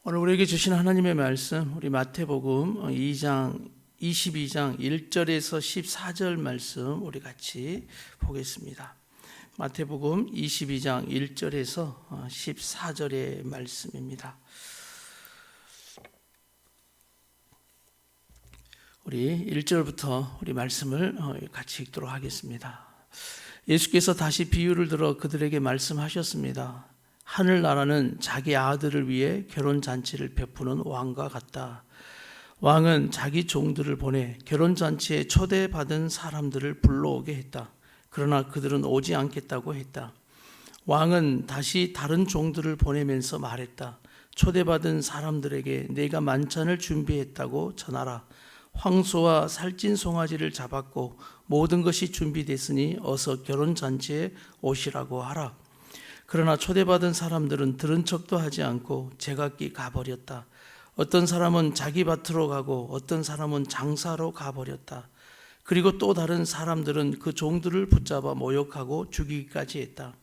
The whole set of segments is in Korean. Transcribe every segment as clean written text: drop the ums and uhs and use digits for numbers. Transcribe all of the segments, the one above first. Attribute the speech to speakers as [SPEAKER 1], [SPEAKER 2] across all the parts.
[SPEAKER 1] 오늘 우리에게 주신 하나님의 말씀, 우리 마태복음 22장 1절에서 14절 말씀 우리 같이 보겠습니다. 마태복음 22장 1절에서 14절의 말씀입니다. 우리 1절부터 우리 말씀을 같이 읽도록 하겠습니다. 예수께서 다시 비유를 들어 그들에게 말씀하셨습니다. 하늘나라는 자기 아들을 위해 결혼잔치를 베푸는 왕과 같다. 왕은 자기 종들을 보내 결혼잔치에 초대받은 사람들을 불러오게 했다. 그러나 그들은 오지 않겠다고 했다. 왕은 다시 다른 종들을 보내면서 말했다. 초대받은 사람들에게 내가 만찬을 준비했다고 전하라. 황소와 살찐 송아지를 잡았고 모든 것이 준비됐으니 어서 결혼잔치에 오시라고 하라. 그러나 초대받은 사람들은 들은 척도 하지 않고 제각기 가버렸다. 어떤 사람은 자기 밭으로 가고 어떤 사람은 장사로 가버렸다. 그리고 또 다른 사람들은 그 종들을 붙잡아 모욕하고 죽이기까지 했다.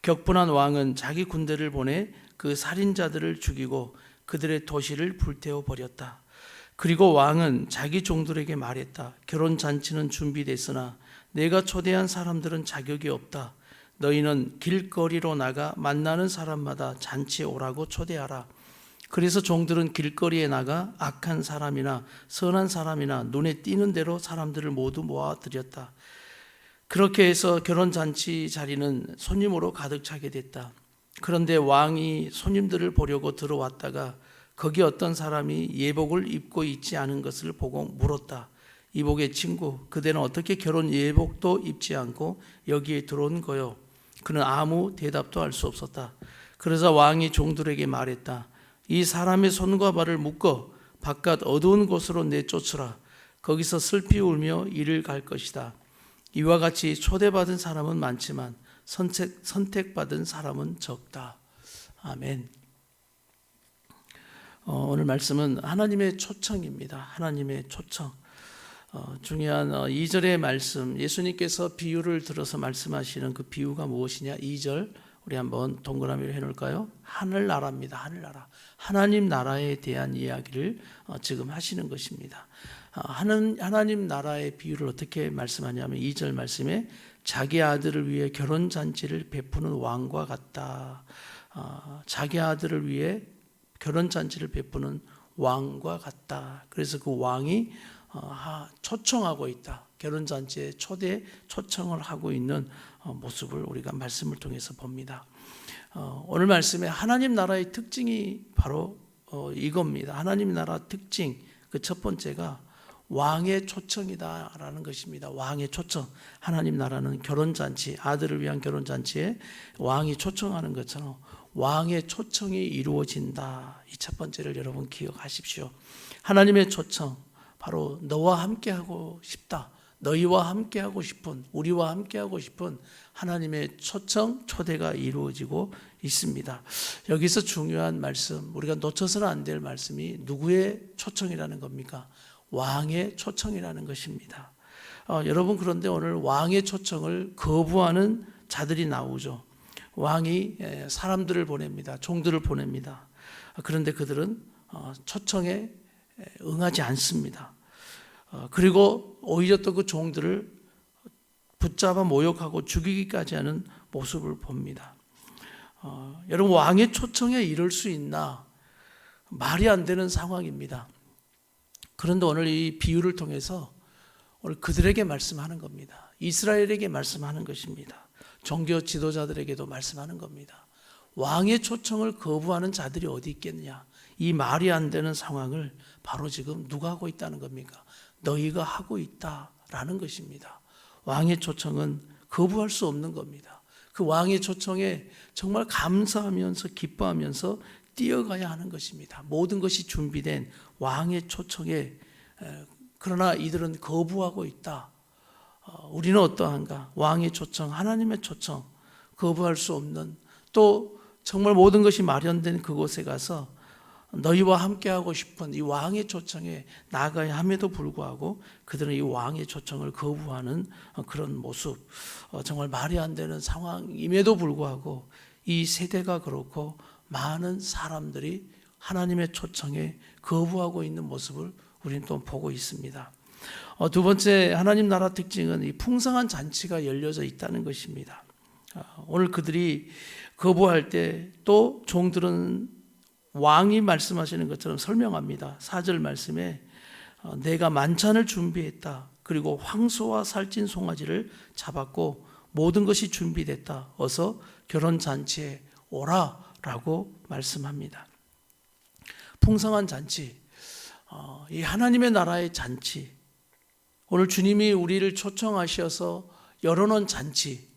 [SPEAKER 1] 격분한 왕은 자기 군대를 보내 그 살인자들을 죽이고 그들의 도시를 불태워 버렸다. 그리고 왕은 자기 종들에게 말했다. 결혼잔치는 준비됐으나 내가 초대한 사람들은 자격이 없다. 너희는 길거리로 나가 만나는 사람마다 잔치에 오라고 초대하라. 그래서 종들은 길거리에 나가 악한 사람이나 선한 사람이나 눈에 띄는 대로 사람들을 모두 모아들였다. 그렇게 해서 결혼잔치 자리는 손님으로 가득 차게 됐다. 그런데 왕이 손님들을 보려고 들어왔다가 거기 어떤 사람이 예복을 입고 있지 않은 것을 보고 물었다. 이복의 친구, 그대는 어떻게 결혼 예복도 입지 않고 여기에 들어온 거요? 그는 아무 대답도 할 수 없었다. 그러자 왕이 종들에게 말했다. 이 사람의 손과 발을 묶어 바깥 어두운 곳으로 내쫓으라. 거기서 슬피 울며 이를 갈 것이다. 이와 같이 초대받은 사람은 많지만 선택받은 사람은 적다. 아멘. 오늘 말씀은 하나님의 초청입니다. 하나님의 초청. 중요한 2절의 말씀, 예수님께서 비유를 들어서 말씀하시는 그 비유가 무엇이냐? 2절 우리 한번 동그라미로 해놓을까요? 하늘나라입니다. 하늘나라. 하나님 나라에 대한 이야기를 지금 하시는 것입니다. 하나님 나라의 비유를 어떻게 말씀하냐면 2절 말씀에 자기 아들을 위해 결혼잔치를 베푸는 왕과 같다. 자기 아들을 위해 결혼잔치를 베푸는 왕과 같다. 그래서 그 왕이 초청하고 있다. 결혼잔치에 초청을 하고 있는 모습을 우리가 말씀을 통해서 봅니다. 오늘 말씀에 하나님 나라의 특징이 바로 이겁니다. 하나님 나라 특징, 그 첫 번째가 왕의 초청이다라는 것입니다. 왕의 초청. 하나님 나라는 결혼잔치, 아들을 위한 결혼잔치에 왕이 초청하는 것처럼 왕의 초청이 이루어진다. 이 첫 번째를 여러분 기억하십시오. 하나님의 초청, 바로 너와 함께하고 싶다. 너희와 함께하고 싶은, 우리와 함께하고 싶은 하나님의 초청, 초대가 이루어지고 있습니다. 여기서 중요한 말씀, 우리가 놓쳐서는 안 될 말씀이 누구의 초청이라는 겁니까? 왕의 초청이라는 것입니다. 여러분, 그런데 오늘 왕의 초청을 거부하는 자들이 나오죠. 왕이 사람들을 보냅니다. 종들을 보냅니다. 그런데 그들은 초청에 응하지 않습니다. 그리고 오히려 또 그 종들을 붙잡아 모욕하고 죽이기까지 하는 모습을 봅니다. 여러분, 왕의 초청에 이를 수 있나? 말이 안 되는 상황입니다. 그런데 오늘 이 비유를 통해서 오늘 그들에게 말씀하는 겁니다. 이스라엘에게 말씀하는 것입니다. 종교 지도자들에게도 말씀하는 겁니다. 왕의 초청을 거부하는 자들이 어디 있겠느냐? 이 말이 안 되는 상황을 바로 지금 누가 하고 있다는 겁니까? 너희가 하고 있다라는 것입니다. 왕의 초청은 거부할 수 없는 겁니다. 그 왕의 초청에 정말 감사하면서 기뻐하면서 뛰어가야 하는 것입니다. 모든 것이 준비된 왕의 초청에, 그러나 이들은 거부하고 있다. 우리는 어떠한가? 왕의 초청, 하나님의 초청, 거부할 수 없는, 또 정말 모든 것이 마련된 그곳에 가서 너희와 함께하고 싶은 이 왕의 초청에 나아가야 함에도 불구하고 그들은 이 왕의 초청을 거부하는 그런 모습, 정말 말이 안 되는 상황임에도 불구하고 이 세대가 그렇고 많은 사람들이 하나님의 초청에 거부하고 있는 모습을 우리는 또 보고 있습니다. 두 번째 하나님 나라 특징은 이 풍성한 잔치가 열려져 있다는 것입니다. 오늘 그들이 거부할 때 또 종들은 왕이 말씀하시는 것처럼 설명합니다. 4절 말씀에 내가 만찬을 준비했다. 그리고 황소와 살찐 송아지를 잡았고 모든 것이 준비됐다. 어서 결혼잔치에 오라 라고 말씀합니다. 풍성한 잔치, 이 하나님의 나라의 잔치, 오늘 주님이 우리를 초청하셔서 열어놓은 잔치.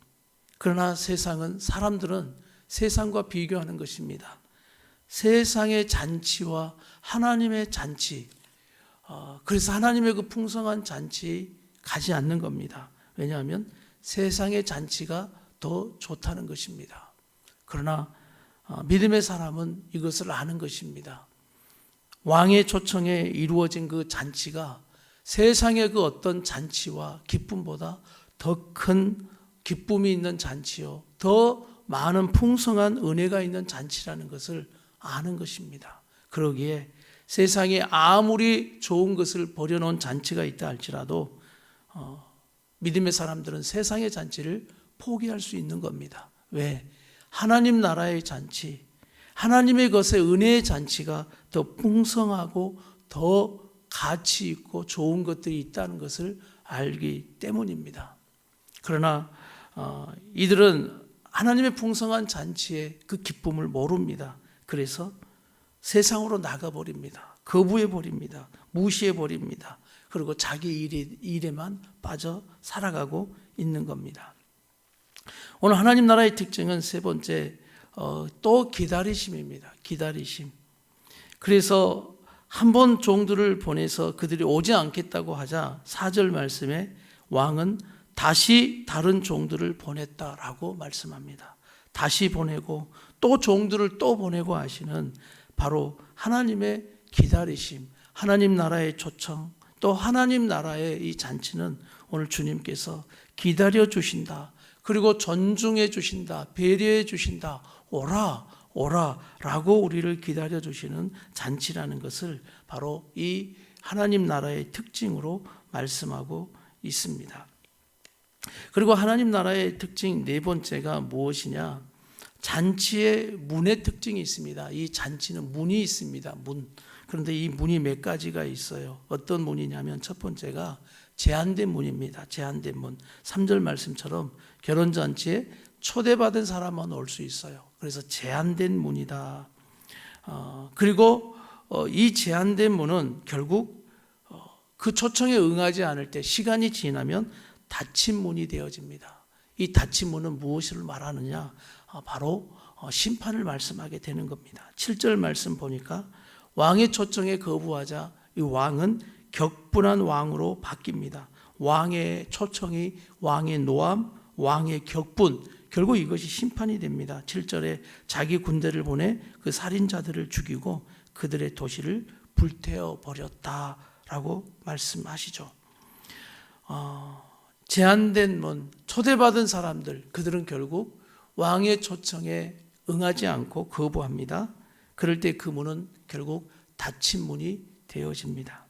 [SPEAKER 1] 그러나 사람들은 세상과 비교하는 것입니다. 세상의 잔치와 하나님의 잔치, 그래서 하나님의 그 풍성한 잔치 가지 않는 겁니다. 왜냐하면 세상의 잔치가 더 좋다는 것입니다. 그러나 믿음의 사람은 이것을 아는 것입니다. 왕의 초청에 이루어진 그 잔치가 세상의 그 어떤 잔치와 기쁨보다 더 큰 기쁨이 있는 잔치요, 더 많은 풍성한 은혜가 있는 잔치라는 것을 아는 것입니다. 그러기에 세상에 아무리 좋은 것을 버려놓은 잔치가 있다 할지라도 믿음의 사람들은 세상의 잔치를 포기할 수 있는 겁니다. 왜? 하나님 나라의 잔치, 하나님의 것의 은혜의 잔치가 더 풍성하고 더 가치 있고 좋은 것들이 있다는 것을 알기 때문입니다. 그러나 이들은 하나님의 풍성한 잔치의 그 기쁨을 모릅니다. 그래서 세상으로 나가버립니다. 거부해버립니다. 무시해버립니다. 그리고 자기 일에만 빠져 살아가고 있는 겁니다. 오늘 하나님 나라의 특징은 세 번째, 또 기다리심입니다. 기다리심. 그래서 한 번 종들을 보내서 그들이 오지 않겠다고 하자 4절 말씀에 왕은 다시 다른 종들을 보냈다라고 말씀합니다. 다시 보내고 또 종들을 또 보내고 하시는 바로 하나님의 기다리심, 하나님 나라의 초청, 또 하나님 나라의 이 잔치는 오늘 주님께서 기다려 주신다. 그리고 존중해 주신다. 배려해 주신다. 오라, 오라 라고 우리를 기다려 주시는 잔치라는 것을 바로 이 하나님 나라의 특징으로 말씀하고 있습니다. 그리고 하나님 나라의 특징 네 번째가 무엇이냐? 잔치의 문의 특징이 있습니다. 이 잔치는 문이 있습니다. 문. 그런데 이 문이 몇 가지가 있어요. 어떤 문이냐면 첫 번째가 제한된 문입니다. 제한된 문. 3절 말씀처럼 결혼잔치에 초대받은 사람만 올 수 있어요. 그래서 제한된 문이다. 그리고 이 제한된 문은 결국 그 초청에 응하지 않을 때 시간이 지나면 닫힌 문이 되어집니다. 이 닫힌 문은 무엇을 말하느냐? 바로 심판을 말씀하게 되는 겁니다. 7절 말씀 보니까 왕의 초청에 거부하자 이 왕은 격분한 왕으로 바뀝니다. 왕의 초청이 왕의 노함, 왕의 격분, 결국 이것이 심판이 됩니다. 7절에 자기 군대를 보내 그 살인자들을 죽이고 그들의 도시를 불태워 버렸다라고 말씀하시죠. 제한된 문, 초대받은 사람들, 그들은 결국 왕의 초청에 응하지 않고 거부합니다. 그럴 때 그 문은 결국 닫힌 문이 되어집니다.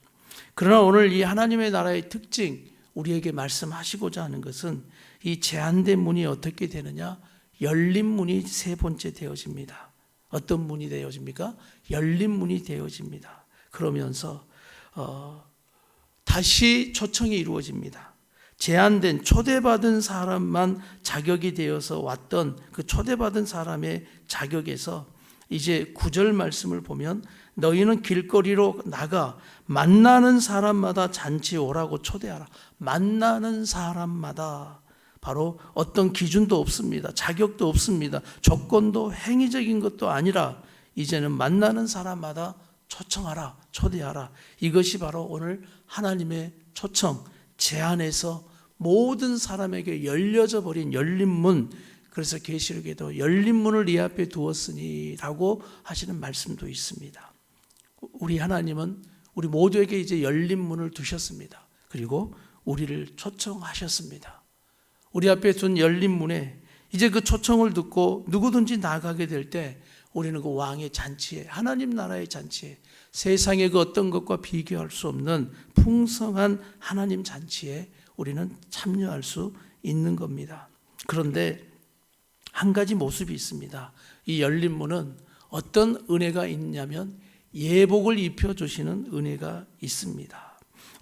[SPEAKER 1] 그러나 오늘 이 하나님의 나라의 특징, 우리에게 말씀하시고자 하는 것은 이 제한된 문이 어떻게 되느냐? 열린 문이 세 번째 되어집니다. 어떤 문이 되어집니까? 열린 문이 되어집니다. 그러면서 다시 초청이 이루어집니다. 제한된 초대받은 사람만 자격이 되어서 왔던 그 초대받은 사람의 자격에서 이제 9절 말씀을 보면 너희는 길거리로 나가 만나는 사람마다 잔치에 오라고 초대하라. 만나는 사람마다 바로 어떤 기준도 없습니다. 자격도 없습니다. 조건도 행위적인 것도 아니라 이제는 만나는 사람마다 초청하라, 초대하라. 이것이 바로 오늘 하나님의 초청, 제안에서 모든 사람에게 열려져 버린 열린 문. 그래서 계시록에도 열린 문을 네 앞에 두었으니 라고 하시는 말씀도 있습니다. 우리 하나님은 우리 모두에게 이제 열린 문을 두셨습니다. 그리고 우리를 초청하셨습니다. 우리 앞에 둔 열린 문에 이제 그 초청을 듣고 누구든지 나가게 될 때 우리는 그 왕의 잔치에, 하나님 나라의 잔치에, 세상의 그 어떤 것과 비교할 수 없는 풍성한 하나님 잔치에 우리는 참여할 수 있는 겁니다. 그런데 한 가지 모습이 있습니다. 이 열린 문은 어떤 은혜가 있냐면 예복을 입혀주시는 은혜가 있습니다.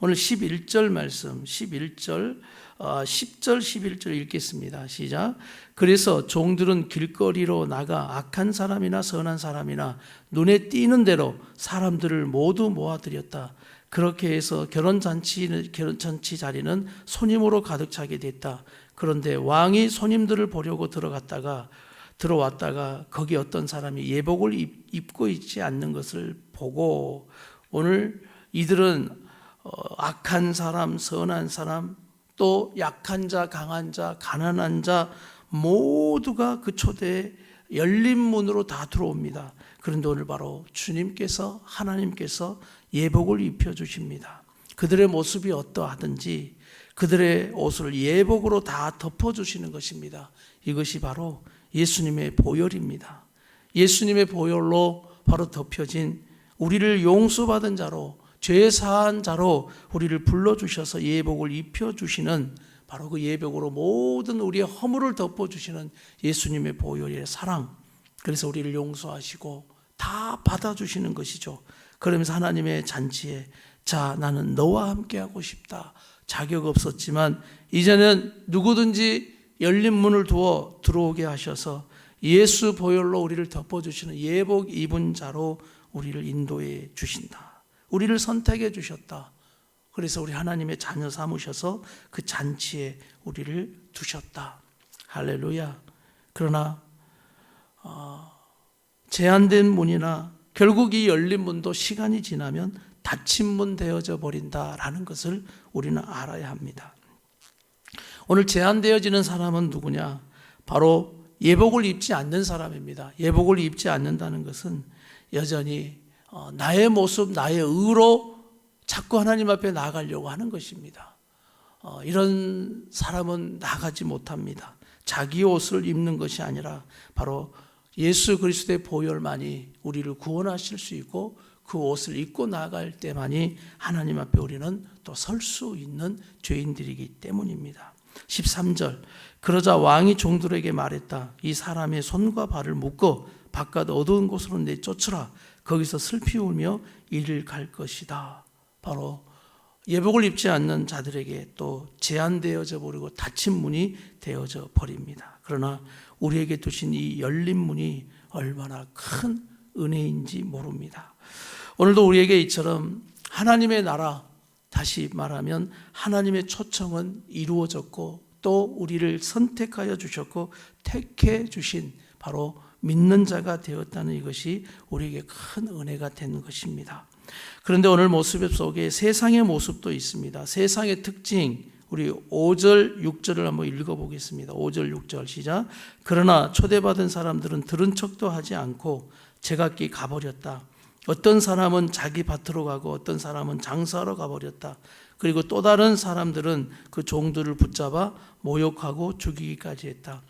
[SPEAKER 1] 오늘 11절 말씀, 10절 11절 읽겠습니다. 시작. 그래서 종들은 길거리로 나가 악한 사람이나 선한 사람이나 눈에 띄는 대로 사람들을 모두 모아들였다. 그렇게 해서 결혼잔치 자리는 손님으로 가득 차게 됐다. 그런데 왕이 손님들을 보려고 들어왔다가 거기 어떤 사람이 예복을 입고 있지 않는 것을 보고, 오늘 이들은 악한 사람, 선한 사람, 또 약한 자, 강한 자, 가난한 자 모두가 그 초대에 열린 문으로 다 들어옵니다. 그런데 오늘 바로 주님께서, 하나님께서 예복을 입혀주십니다. 그들의 모습이 어떠하든지 그들의 옷을 예복으로 다 덮어주시는 것입니다. 이것이 바로 예수님의 보혈입니다. 예수님의 보혈로 바로 덮여진, 우리를 용서받은 자로, 죄 사한 자로 우리를 불러주셔서 예복을 입혀주시는, 바로 그 예복으로 모든 우리의 허물을 덮어주시는 예수님의 보혈의 사랑, 그래서 우리를 용서하시고 다 받아주시는 것이죠. 그러면서 하나님의 잔치에, 자, 나는 너와 함께하고 싶다. 자격 없었지만 이제는 누구든지 열린 문을 두어 들어오게 하셔서 예수 보혈로 우리를 덮어주시는 예복 입은 자로 우리를 인도해 주신다. 우리를 선택해 주셨다. 그래서 우리 하나님의 자녀 삼으셔서 그 잔치에 우리를 두셨다. 할렐루야. 그러나 제한된 문이나 결국 이 열린 문도 시간이 지나면 닫힌 문 되어져 버린다라는 것을 우리는 알아야 합니다. 오늘 제한되어지는 사람은 누구냐? 바로 예복을 입지 않는 사람입니다. 예복을 입지 않는다는 것은 여전히 나의 모습, 나의 의로 자꾸 하나님 앞에 나아가려고 하는 것입니다. 이런 사람은 나가지 못합니다. 자기 옷을 입는 것이 아니라 바로 예수 그리스도의 보혈만이 우리를 구원하실 수 있고, 그 옷을 입고 나아갈 때만이 하나님 앞에 우리는 또 설 수 있는 죄인들이기 때문입니다. 13절. 그러자 왕이 종들에게 말했다. 이 사람의 손과 발을 묶어 바깥 어두운 곳으로 내쫓으라. 거기서 슬피 울며 이를 갈 것이다. 바로 예복을 입지 않는 자들에게 또 제한되어져 버리고 닫힌 문이 되어져 버립니다. 그러나 우리에게 두신 이 열린 문이 얼마나 큰 은혜인지 모릅니다. 오늘도 우리에게 이처럼 하나님의 나라, 다시 말하면 하나님의 초청은 이루어졌고, 또 우리를 선택하여 주셨고 택해 주신 바로 믿는 자가 되었다는 이것이 우리에게 큰 은혜가 된 것입니다. 그런데 오늘 모습 속에 세상의 모습도 있습니다. 세상의 특징, 우리 5절, 6절을 한번 읽어보겠습니다. 5절, 6절 시작. 그러나 초대받은 사람들은 들은 척도 하지 않고 제각기 가버렸다. 어떤 사람은 자기 밭으로 가고 어떤 사람은 장사하러 가버렸다. 그리고 또 다른 사람들은 그 종들을 붙잡아 모욕하고 죽이기까지 했다.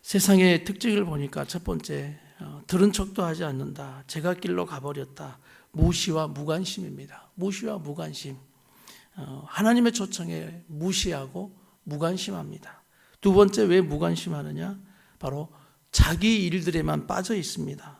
[SPEAKER 1] 세상의 특징을 보니까 첫 번째, 들은 척도 하지 않는다. 제각길로 가버렸다. 무시와 무관심입니다. 무시와 무관심. 하나님의 초청에 무시하고 무관심합니다. 두 번째, 왜 무관심하느냐? 바로 자기 일들에만 빠져 있습니다.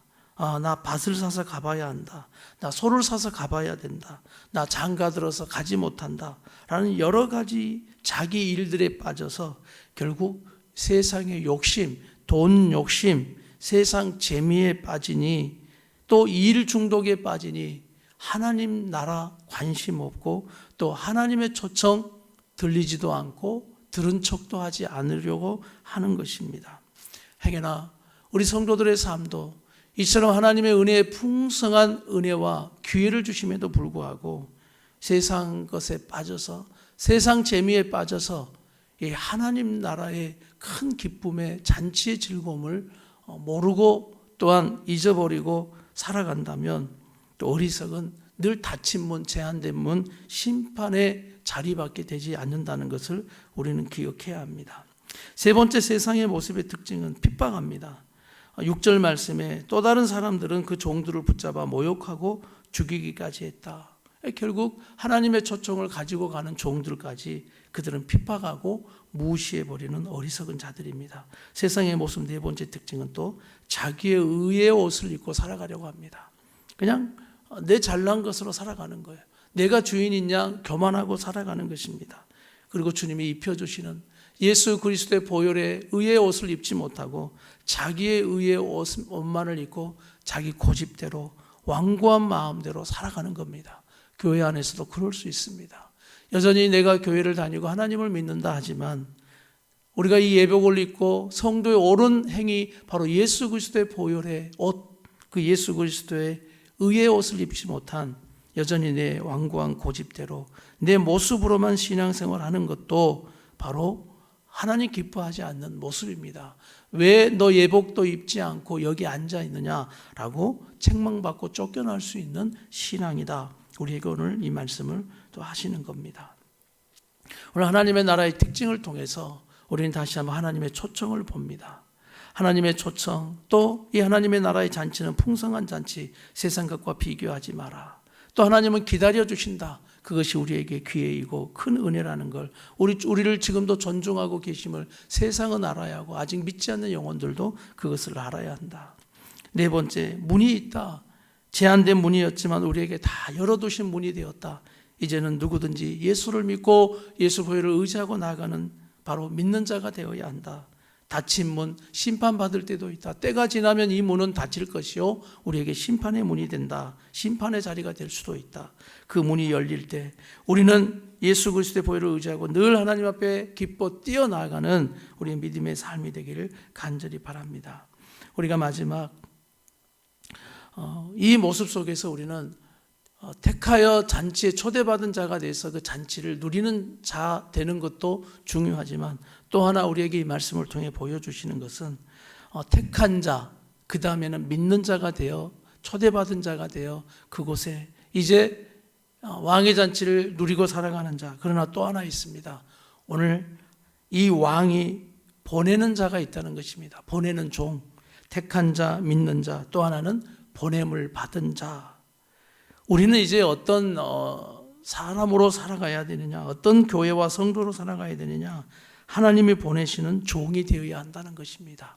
[SPEAKER 1] 나 밭을 사서 가봐야 한다. 나 소를 사서 가봐야 된다. 나 장가 들어서 가지 못한다. 라는 여러 가지 자기 일들에 빠져서 결국 세상의 욕심, 돈 욕심, 세상 재미에 빠지니, 또 일 중독에 빠지니 하나님 나라 관심 없고, 또 하나님의 초청 들리지도 않고 들은 척도 하지 않으려고 하는 것입니다. 행여나 우리 성도들의 삶도 이처럼 하나님의 은혜의 풍성한 은혜와 기회를 주심에도 불구하고 세상 것에 빠져서, 세상 재미에 빠져서 이 하나님 나라의 큰 기쁨의 잔치의 즐거움을 모르고 또한 잊어버리고 살아간다면, 또 어리석은 늘 닫힌 문, 제한된 문, 심판의 자리밖에 되지 않는다는 것을 우리는 기억해야 합니다. 세 번째, 세상의 모습의 특징은 핍박합니다. 6절 말씀에 또 다른 사람들은 그 종들을 붙잡아 모욕하고 죽이기까지 했다. 결국 하나님의 초청을 가지고 가는 종들까지 그들은 핍박하고 무시해버리는 어리석은 자들입니다. 세상의 모습 네 번째 특징은 또 자기의 의의 옷을 입고 살아가려고 합니다. 그냥 내 잘난 것으로 살아가는 거예요. 내가 주인인 양 교만하고 살아가는 것입니다. 그리고 주님이 입혀주시는 예수 그리스도의 보혈의 의의 옷을 입지 못하고 자기의 의의 옷만을 입고 자기 고집대로 완고한 마음대로 살아가는 겁니다. 교회 안에서도 그럴 수 있습니다. 여전히 내가 교회를 다니고 하나님을 믿는다 하지만 우리가 이 예복을 입고 성도의 옳은 행위, 바로 예수 그리스도의 보혈의 옷, 그 예수 그리스도의 의의 옷을 입지 못한 여전히 내 완고한 고집대로 내 모습으로만 신앙생활하는 것도 바로 하나님 기뻐하지 않는 모습입니다. 왜 너 예복도 입지 않고 여기 앉아 있느냐라고 책망받고 쫓겨날 수 있는 신앙이다. 우리에게 오늘 이 말씀을 또 하시는 겁니다. 오늘 하나님의 나라의 특징을 통해서 우리는 다시 한번 하나님의 초청을 봅니다. 하나님의 초청, 또 이 하나님의 나라의 잔치는 풍성한 잔치, 세상 것과 비교하지 마라. 또 하나님은 기다려 주신다. 그것이 우리에게 기회이고 큰 은혜라는 걸, 우리를 지금도 존중하고 계심을 세상은 알아야 하고 아직 믿지 않는 영혼들도 그것을 알아야 한다. 네 번째, 문이 있다. 제한된 문이었지만 우리에게 다 열어두신 문이 되었다. 이제는 누구든지 예수를 믿고 예수 보혈을 의지하고 나아가는 바로 믿는 자가 되어야 한다. 닫힌 문, 심판받을 때도 있다. 때가 지나면 이 문은 닫힐 것이요 우리에게 심판의 문이 된다. 심판의 자리가 될 수도 있다. 그 문이 열릴 때 우리는 예수 그리스도의 보혈을 의지하고 늘 하나님 앞에 기뻐 뛰어나가는 우리의 믿음의 삶이 되기를 간절히 바랍니다. 우리가 마지막 이 모습 속에서 우리는 택하여 잔치에 초대받은 자가 돼서 그 잔치를 누리는 자 되는 것도 중요하지만 또 하나 우리에게 이 말씀을 통해 보여주시는 것은 택한 자, 그 다음에는 믿는 자가 되어 초대받은 자가 되어 그곳에 이제 왕의 잔치를 누리고 살아가는 자. 그러나 또 하나 있습니다. 오늘 이 왕이 보내는 자가 있다는 것입니다. 보내는 종, 택한 자, 믿는 자, 또 하나는 보냄을 받은 자. 우리는 이제 어떤 사람으로 살아가야 되느냐, 어떤 교회와 성도로 살아가야 되느냐, 하나님이 보내시는 종이 되어야 한다는 것입니다.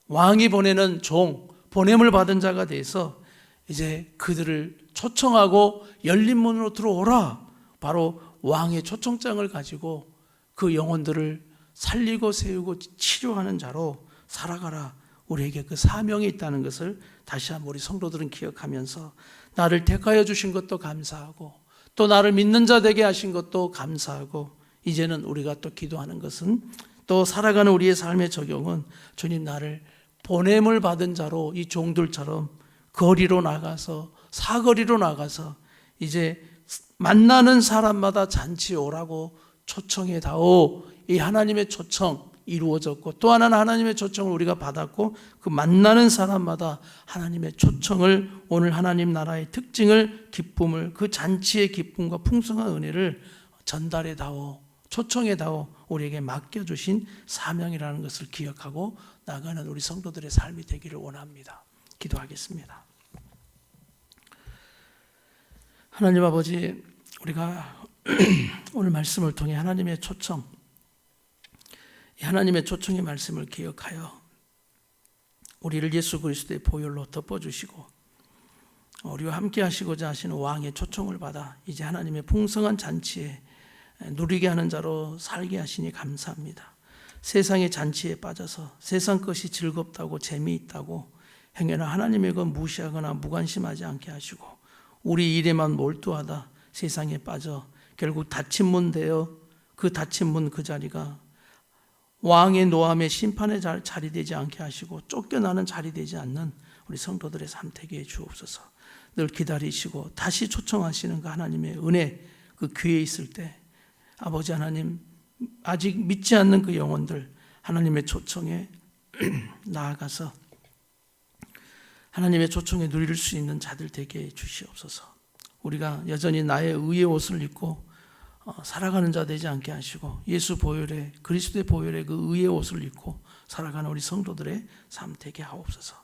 [SPEAKER 1] 왕이 보내는 종, 보냄을 받은 자가 돼서 이제 그들을 초청하고 열린 문으로 들어오라. 바로 왕의 초청장을 가지고 그 영혼들을 살리고 세우고 치료하는 자로 살아가라. 우리에게 그 사명이 있다는 것을 다시 한번 우리 성도들은 기억하면서 나를 택하여 주신 것도 감사하고 또 나를 믿는 자 되게 하신 것도 감사하고 이제는 우리가 또 기도하는 것은 또 살아가는 우리의 삶의 적용은 주님 나를 보냄을 받은 자로 이 종들처럼 거리로 나가서 사거리로 나가서 이제 만나는 사람마다 잔치에 오라고 초청해 다오. 이 하나님의 초청 이루어졌고 또 하나는 하나님의 초청을 우리가 받았고 그 만나는 사람마다 하나님의 초청을 오늘 하나님 나라의 특징을 기쁨을 그 잔치의 기쁨과 풍성한 은혜를 전달해 다오. 초청해 다오. 우리에게 맡겨주신 사명이라는 것을 기억하고 나가는 우리 성도들의 삶이 되기를 원합니다. 기도하겠습니다. 하나님 아버지, 우리가 오늘 말씀을 통해 하나님의 초청, 하나님의 초청의 말씀을 기억하여 우리를 예수 그리스도의 보혈로 덮어주시고 우리와 함께 하시고자 하시는 왕의 초청을 받아 이제 하나님의 풍성한 잔치에 누리게 하는 자로 살게 하시니 감사합니다. 세상의 잔치에 빠져서 세상 것이 즐겁다고 재미있다고 행여나 하나님의 것 무시하거나 무관심하지 않게 하시고 우리 일에만 몰두하다 세상에 빠져 결국 닫힌 문 되어 그 닫힌 문 그 자리가 왕의 노함의 심판의 자리 되지 않게 하시고 쫓겨나는 자리 되지 않는 우리 성도들의 삶 되게 해 주옵소서. 늘 기다리시고 다시 초청하시는 그 하나님의 은혜 그 귀에 있을 때 아버지 하나님 아직 믿지 않는 그 영혼들 하나님의 초청에 나아가서 하나님의 초청에 누릴 수 있는 자들 되게 해 주시옵소서. 우리가 여전히 나의 의의 옷을 입고 살아가는 자 되지 않게 하시고 예수 보혈의 그리스도의 보혈의 그 의의 옷을 입고 살아가는 우리 성도들의 삶 되게 하옵소서.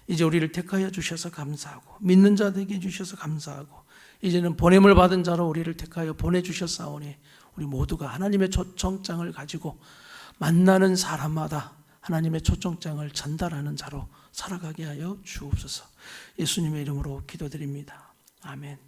[SPEAKER 1] 이제 우리를 택하여 주셔서 감사하고 믿는 자 되게 해주셔서 감사하고 이제는 보냄을 받은 자로 우리를 택하여 보내주셨사오니 우리 모두가 하나님의 초청장을 가지고 만나는 사람마다 하나님의 초청장을 전달하는 자로 살아가게 하여 주옵소서. 예수님의 이름으로 기도드립니다. 아멘.